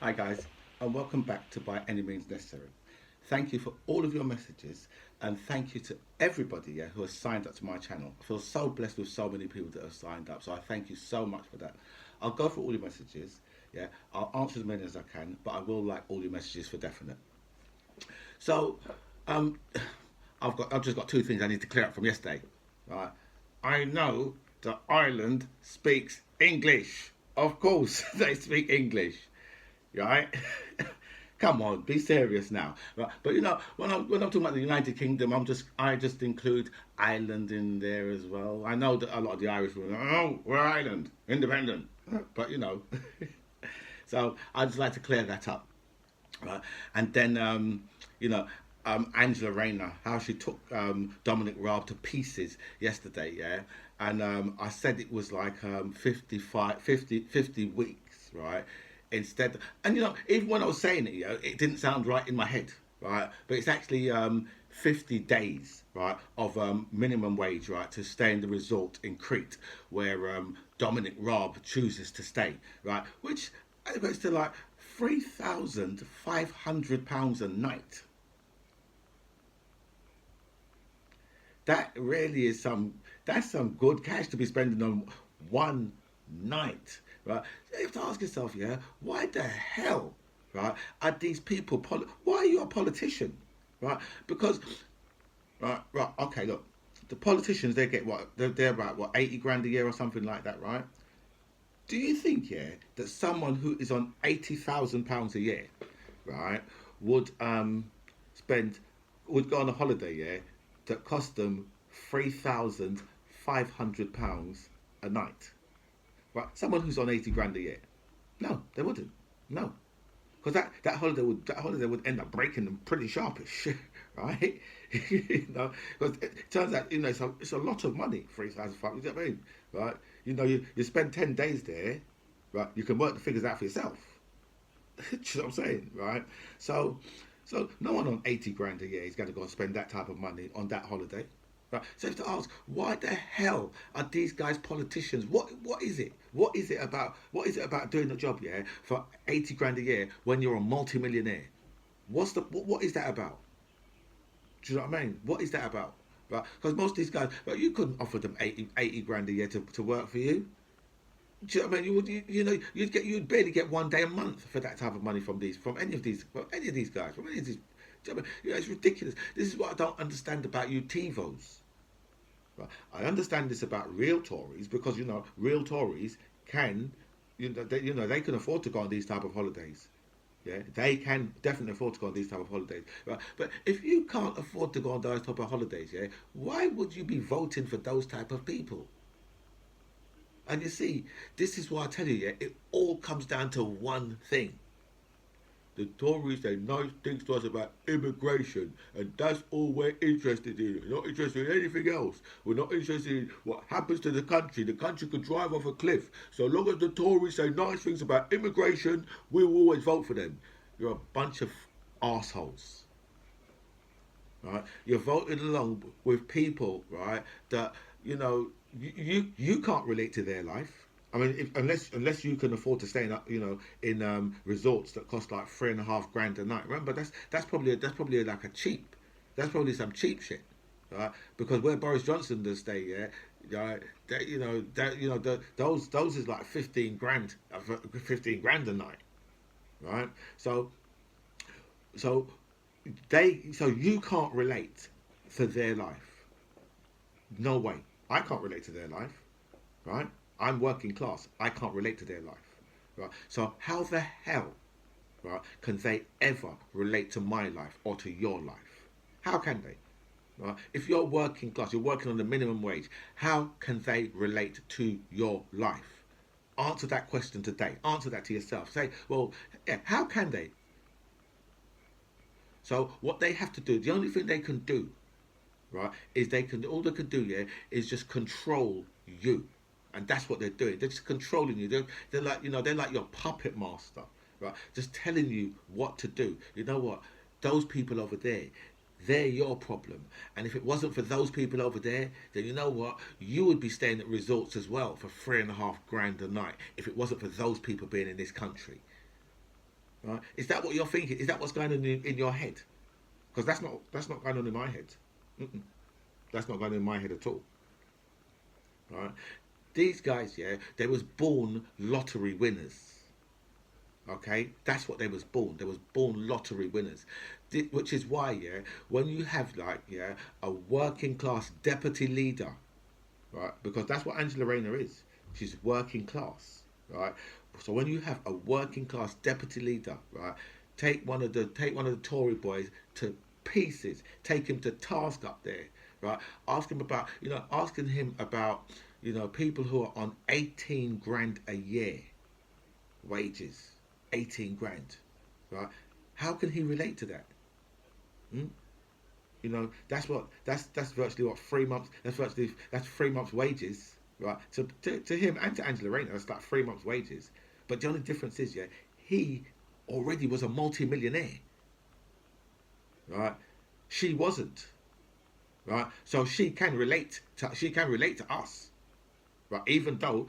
Hi guys, and welcome back to By Any Means Necessary. Thank you for all of your messages, and thank you to everybody who has signed up to my channel. I feel so blessed with so many people that have signed up, so I thank you so much for that. I'll go through all your messages, I'll answer as many as I can, but I will like all your messages for definite. So, um, I've just got two things I need to clear up from yesterday. Right, I know the island speaks English. Of course, they speak English, right? Come on, be serious now. Right? But when I'm talking about the United Kingdom, I just include Ireland in there as well. I know that a lot of the Irish will go, oh, we're Ireland, independent. But so I just like to clear that up. Right? And then you know, Angela Rayner, how she took Dominic Raab to pieces yesterday, yeah. And I said it was like 50 weeks, right? Instead, and even when I was saying it, it didn't sound right in my head, right? But it's actually 50 days, right, of minimum wage, right, to stay in the resort in Crete, where Dominic Raab chooses to stay, right, which equates to like £3,500 a night. That really is that's some good cash to be spending on one night, right? You have to ask yourself, yeah, why the hell, right, are these people, why are you a politician, right? Because, right, okay, look, the politicians, they get what, they're about, what, 80 grand a year or something like that, right? Do you think, yeah, that someone who is on £80,000 a year, right, would spend would go on a holiday, yeah, that cost them £3,500 a night, right? Someone who's on 80 grand a year, no, they wouldn't, no, because that holiday would end up breaking them pretty sharpish, right? Because it turns out it's a lot of money, 3,500. You know what I mean, right? You spend 10 days there, right? You can work the figures out for yourself. Do you know what I'm saying, right? So, so no one on 80 grand a year is going to go and spend that type of money on that holiday. Right. So you have to ask, why the hell are these guys politicians? What is it? What is it about doing the job, yeah, for 80 grand a year when you're a multi-millionaire? What is that about? Do you know what I mean? What is that about? Right? Because most of these guys, but you couldn't offer them 80 grand a year to work for you. Do you know what I mean? You'd barely get 1 day a month for that type of money from any of these guys, from any of these. Do you know what I mean? It's ridiculous. This is what I don't understand about you TiVos. Right? I understand this about real Tories because real Tories can, they can afford to go on these type of holidays. Yeah, they can definitely afford to go on these type of holidays. Right? But if you can't afford to go on those type of holidays, yeah, why would you be voting for those type of people? And you see, this is why I tell you, yeah, it all comes down to one thing. The Tories say nice things to us about immigration, and that's all we're interested in. We're not interested in anything else. We're not interested in what happens to the country. The country could drive off a cliff. So long as the Tories say nice things about immigration, we will always vote for them. You're a bunch of assholes, right? You're voting along with people, right, that you can't relate to their life. I mean, unless you can afford to stay in resorts that cost like 3.5 grand a night. Remember, that's probably like a cheap. That's probably some cheap shit, right? Because where Boris Johnson does stay, yeah, right, those is like 15 grand, 15 grand a night, right? So so you can't relate to their life. No way. I can't relate to their life, right? I'm working class. I can't relate to their life, right? So how the hell, right, can they ever relate to my life or to your life? How can they? Right? If you're working class, you're working on the minimum wage. How can they relate to your life? Answer that question today. Answer that to yourself. Say, well, yeah, how can they? So what they have to do, the only thing they can do, right, is all they can do, yeah, is just control you, and that's what they're doing. They're just controlling you. They're like your puppet master, right? Just telling you what to do. You know what? Those people over there, they're your problem. And if it wasn't for those people over there, then you know what? You would be staying at resorts as well for 3.5 grand a night. If it wasn't for those people being in this country, Right? Is that what you're thinking? Is that what's going on in your head? Because that's not going on in my head. Mm-mm. That's not going on in my head at all. Right? These guys, yeah, they was born lottery winners. Okay, that's what they was born. They was born lottery winners, which is why, yeah, when you have like, yeah, a working class deputy leader, right? Because that's what Angela Rayner is. She's working class, right? So when you have a working class deputy leader, right, take one of the Tory boys to pieces, take him to task up there, right? Asking him about, people who are on 18 grand a year wages, 18 grand, right? How can he relate to that? Hmm? That's virtually what 3 months. That's 3 months' wages, right? To him and to Angela Rayner, that's like 3 months' wages. But the only difference is, yeah, he already was a multi-millionaire, right? She wasn't, right? So she can relate to us, right? Even though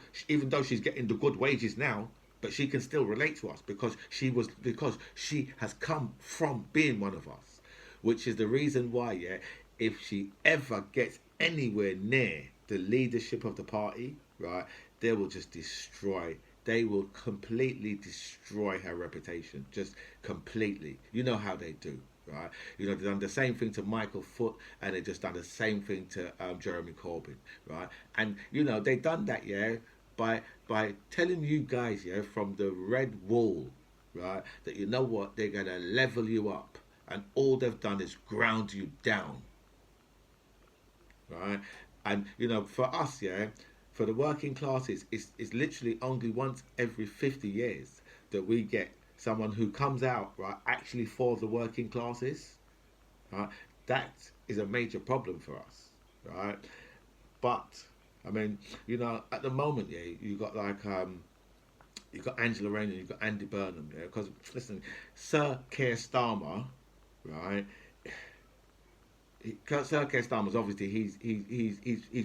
she's getting the good wages now, but she can still relate to us because she has come from being one of us, which is the reason why, yeah, if she ever gets anywhere near the leadership of the party, right, they will just destroy. They will completely destroy her reputation, just completely. You know how they do, right? They've done the same thing to Michael Foot, and they just done the same thing to Jeremy Corbyn, right? And they done that, yeah, by telling you guys, yeah, from the red wall, right, that you know what, they're gonna level you up, and all they've done is ground you down, right? And for us, yeah, for the working classes, it's literally only once every 50 years that we get someone who comes out, right, actually for the working classes, right? That is a major problem for us, right? But I mean, at the moment, yeah, you got Angela Rayner, you got Andy Burnham, yeah. Because listen, Sir Keir Starmer, right? Sir Keir Starmer's obviously he's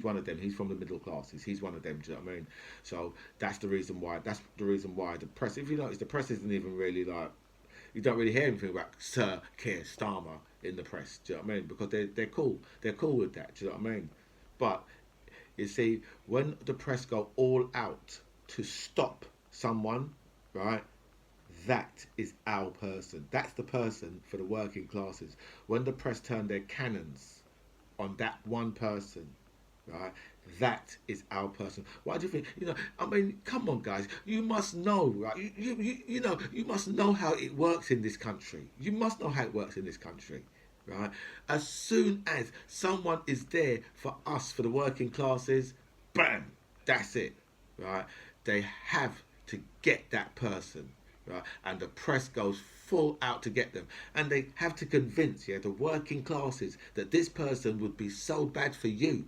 one of them. He's from the middle classes. He's one of them. Do you know what I mean? So that's the reason why. That's the reason why the press. If you notice, the press isn't even really like. You don't really hear anything about Sir Keir Starmer in the press. Do you know what I mean? Because they're cool. They're cool with that. Do you know what I mean? But you see, when the press go all out to stop someone, right? That is our person. That's the person for the working classes. When the press turn their cannons on that one person, right? That is our person. Why do you think? I mean, come on, guys. You must know, right? You must know how it works in this country. You must know how it works in this country, right? As soon as someone is there for us, for the working classes, bam, that's it, right? They have to get that person, right? And the press goes full out to get them, and they have to convince, yeah, the working classes that this person would be so bad for you,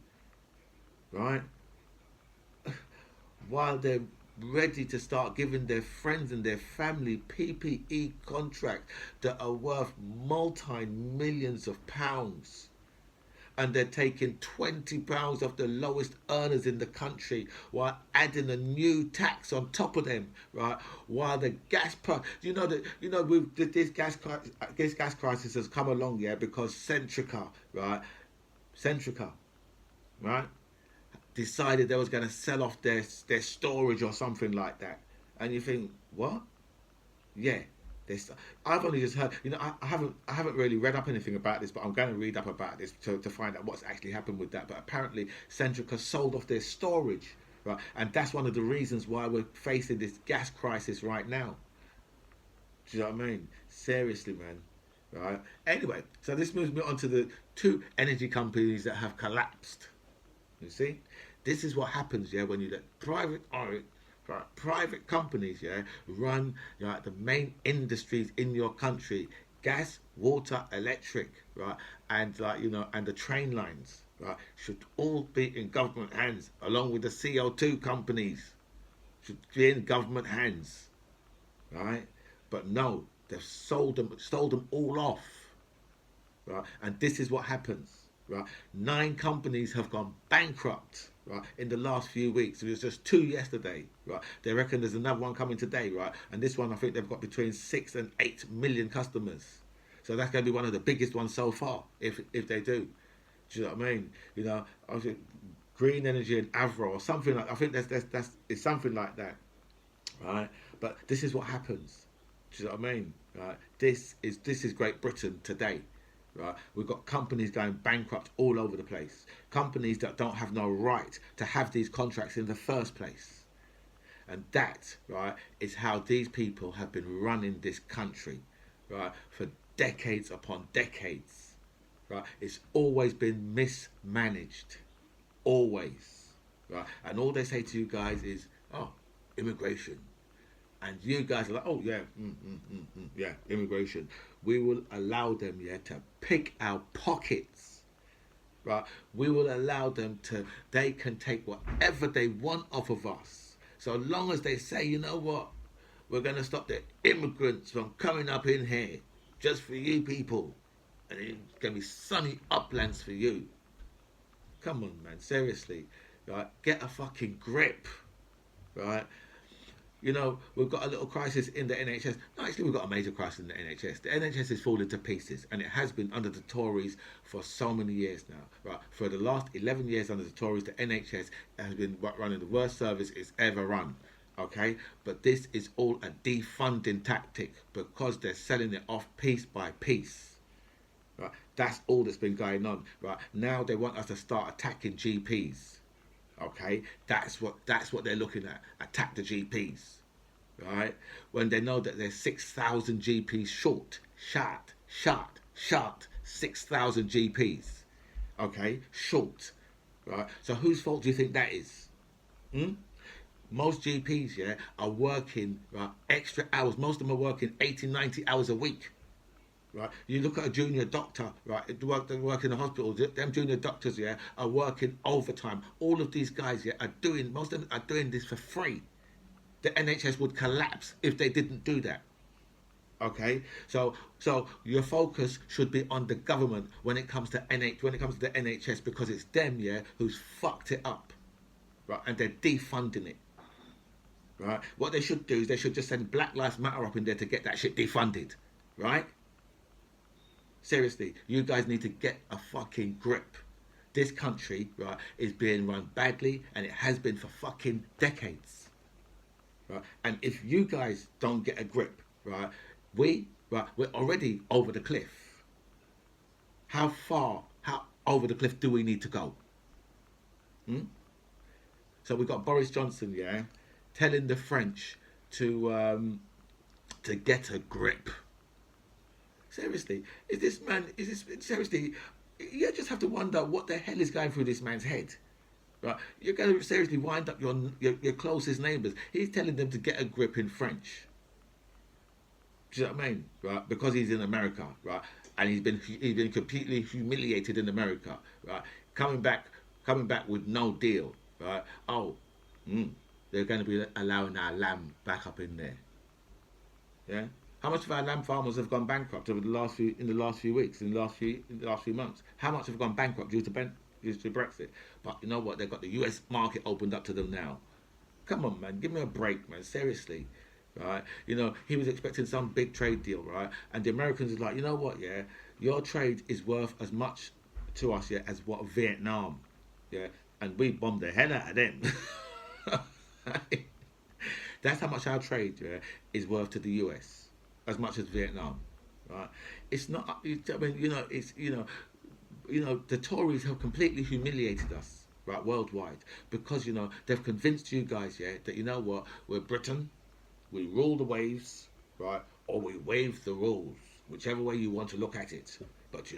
right? While they're ready to start giving their friends and their family PPE contracts that are worth multi-millions of pounds, and they're taking £20 off the lowest earners in the country while adding a new tax on top of them, right? While the gas price, with this gas crisis has come along, yeah, because Centrica, right, decided they was going to sell off their storage or something like that, and you think, what? Yeah, this. I've only just heard. I haven't really read up anything about this, but I'm going to read up about this to find out what's actually happened with that. But apparently, Centrica sold off their storage, right? And that's one of the reasons why we're facing this gas crisis right now. Do you know what I mean? Seriously, man. Right. Anyway, so this moves me on to the two energy companies that have collapsed. You see, this is what happens, yeah, when you let private companies, yeah, run, the main industries in your country: gas, water, electric, right, and and the train lines, right, should all be in government hands, along with the CO2 companies, should be in government hands, right? But no, they've sold them all off, right? And this is what happens, right? 9 companies have gone bankrupt, right, in the last few weeks. There was just 2 yesterday, right? They reckon there's another one coming today, right? And this one, I think they've got between 6 and 8 million customers. So that's going to be one of the biggest ones so far, if they do. Do you know what I mean? You know, I think green energy and Avro or something like. I think that's it's something like that, right? But this is what happens. Do you know what I mean? Right? This is Great Britain today. Right? We've got companies going bankrupt all over the place. Companies that don't have no right to have these contracts in the first place. And that, right, is how these people have been running this country, right, for decades upon decades. Right? It's always been mismanaged. Always. Right? And all they say to you guys is, oh, immigration. And you guys are like, oh yeah, yeah, immigration. We will allow them, yeah, to pick our pockets, right? We will allow them to. They can take whatever they want off of us, so long as they say, you know what, we're going to stop the immigrants from coming up in here, just for you people, and it's going to be sunny uplands for you. Come on, man, seriously, right? Get a fucking grip, right? You know, we've got a little crisis in the NHS. No, actually, we've got a major crisis in the NHS. The NHS is falling to pieces, and it has been under the Tories for so many years now. Right, for the last 11 years under the Tories, the NHS has been running the worst service it's ever run. Okay, but this is all a defunding tactic because they're selling it off piece by piece. Right, that's all that's been going on. Right, now they want us to start attacking GPs. Okay, that's what they're looking at. Attack the GPs, right? When they know that there's 6,000 GPs short, 6,000 GPs, okay, short, right? So whose fault do you think that is? Hmm? Most GPs, yeah, are working extra hours. Most of them are working 80, 90 hours a week. Right, you look at a junior doctor, right? They work in the hospital. Them junior doctors, yeah, are working overtime. All of these guys, yeah, most of them are doing this for free. The NHS would collapse if they didn't do that. Okay, so your focus should be on the government when it comes to the NHS because it's them, yeah, who's fucked it up, right? And they're defunding it. Right, what they should do is they should just send Black Lives Matter up in there to get that shit defunded, right? Seriously, you guys need to get a fucking grip. This country, right, is being run badly, and it has been for fucking decades. Right, and if you guys don't get a grip, right, we're already over the cliff. How over the cliff do we need to go? Hmm? So we got Boris Johnson, yeah, telling the French to get a grip. Seriously, seriously, you just have to wonder what the hell is going through this man's head. Right? You're going to seriously wind up your closest neighbours. He's telling them to get a grip in French. Do you know what I mean? Right? Because he's in America, right? And he's been completely humiliated in America, right? Coming back with no deal, right? Oh, they're going to be allowing our lamb back up in there. Yeah. How much of our lamb farmers have gone bankrupt in the last few weeks, in the last few months? How much have gone bankrupt due to Brexit? But you know what? They've got the US market opened up to them now. Come on, man, give me a break, man. Seriously, right? You know, he was expecting some big trade deal, right? And the Americans is like, you know what? Yeah, your trade is worth as much to us, yeah, as what Vietnam, yeah, and we bombed the hell out of them. That's how much our trade, yeah, is worth to the US. As much as Vietnam, right? It's not. I mean, the Tories have completely humiliated us, right, worldwide, because they've convinced you guys, yeah, that you know what, we're Britain, we rule the waves, right, or we waive the rules, whichever way you want to look at it. But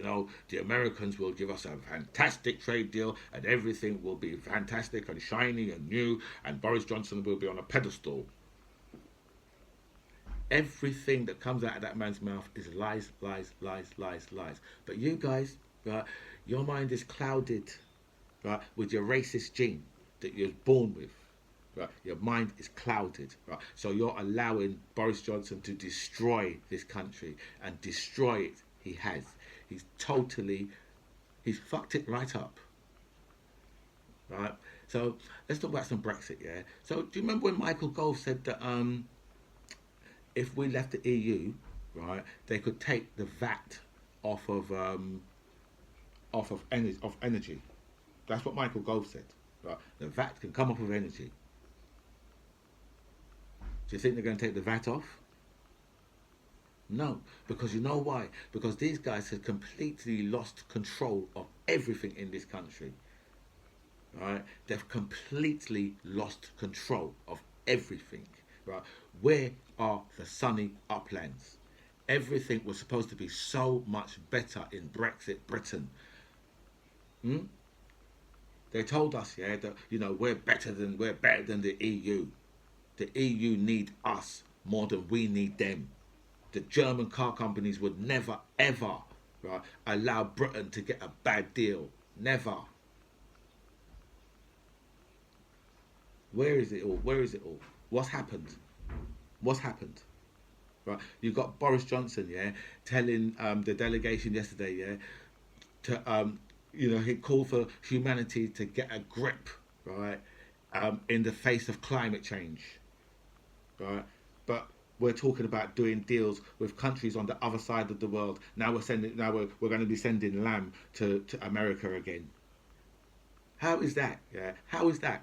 the Americans will give us a fantastic trade deal, and everything will be fantastic and shiny and new, and Boris Johnson will be on a pedestal. Everything that comes out of that man's mouth is lies, lies, lies, lies, lies. But you guys, right, your mind is clouded, right, with your racist gene that you're born with. Right, your mind is clouded. Right, so you're allowing Boris Johnson to destroy this country and destroy it. He has. He's fucked it right up. Right. So let's talk about some Brexit. Yeah. So do you remember when Michael Gove said that if we left the EU, right, they could take the VAT off of energy. That's what Michael Gove said. Right, the VAT can come off of energy. Do you think they're going to take the VAT off? No, because you know why? Because these guys had completely lost control of everything in this country. Right, they've completely lost control of everything. Right, where are the sunny uplands? Everything was supposed to be so much better in Brexit Britain. Hmm? They told us, yeah, that we're better than the EU. The EU need us more than we need them. The German car companies would never ever, right, allow Britain to get a bad deal. Never. Where is it all? Where is it all? What's happened? What's happened? Right, you got Boris Johnson, yeah, telling the delegation yesterday, yeah, to he called for humanity to get a grip, right, in the face of climate change, right? But we're talking about doing deals with countries on the other side of the world. Now we're going to be sending lamb to America again. How is that? Yeah. How is that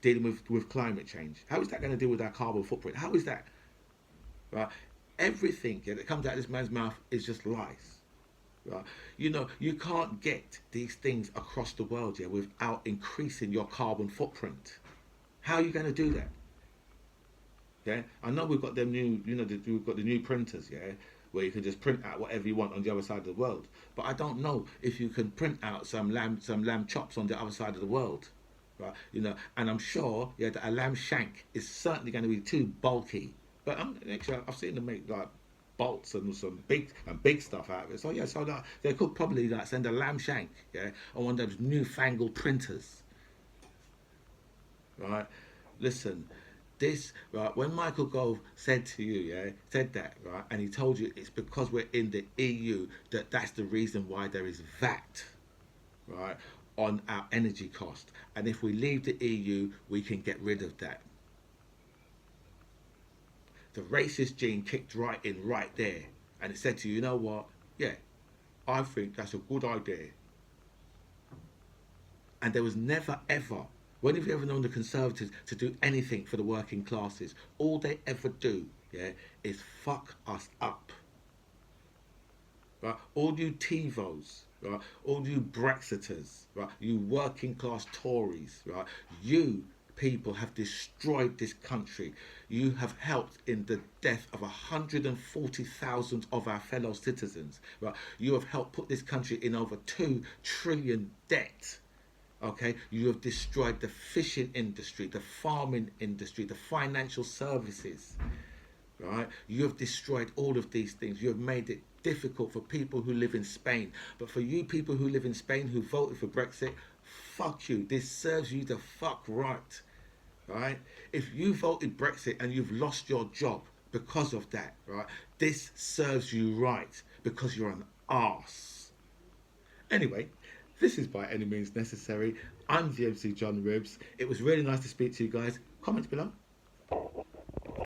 dealing with climate change? How is that going to deal with our carbon footprint? How is that? Right? Everything, yeah, that comes out of this man's mouth is just lies. Right? You can't get these things across the world, yeah, without increasing your carbon footprint. How are you going to do that? Yeah, I know we've got them new, we've got the new printers, yeah, where you can just print out whatever you want on the other side of the world. But I don't know if you can print out some lamb chops on the other side of the world, right? And I'm sure, yeah, that a lamb shank is certainly going to be too bulky. But actually, I've seen them make like bolts and some big stuff out of it. So yeah, so like, they could probably like send a lamb shank, yeah, on one of those newfangled printers, right? Listen, this, right, when Michael Gove said to you, yeah, said that, right, and he told you it's because we're in the EU that's the reason why there is VAT, right, on our energy cost, and if we leave the EU, we can get rid of that. The racist gene kicked right in right there, and it said to you, you know what? Yeah, I think that's a good idea. And there was never ever, when have you ever known the Conservatives to do anything for the working classes? All they ever do, yeah, is fuck us up. Right? All you TiVos, right? All you Brexiters, right? You working class Tories, right? You people have destroyed this country. You have helped in the death of 140,000 of our fellow citizens, right? You have helped put this country in over 2 trillion debt. Okay, you have destroyed the fishing industry, the farming industry, the financial services, right? You have destroyed all of these things. You have made it difficult for people who live in Spain. But for you people who live in Spain who voted for Brexit, fuck you. This serves you the fuck right, right? If you voted Brexit and you've lost your job because of that, right? This serves you right because you're an arse. Anyway, this is By Any Means Necessary. I'm the MC John Ribs. It was really nice to speak to you guys. Comments below.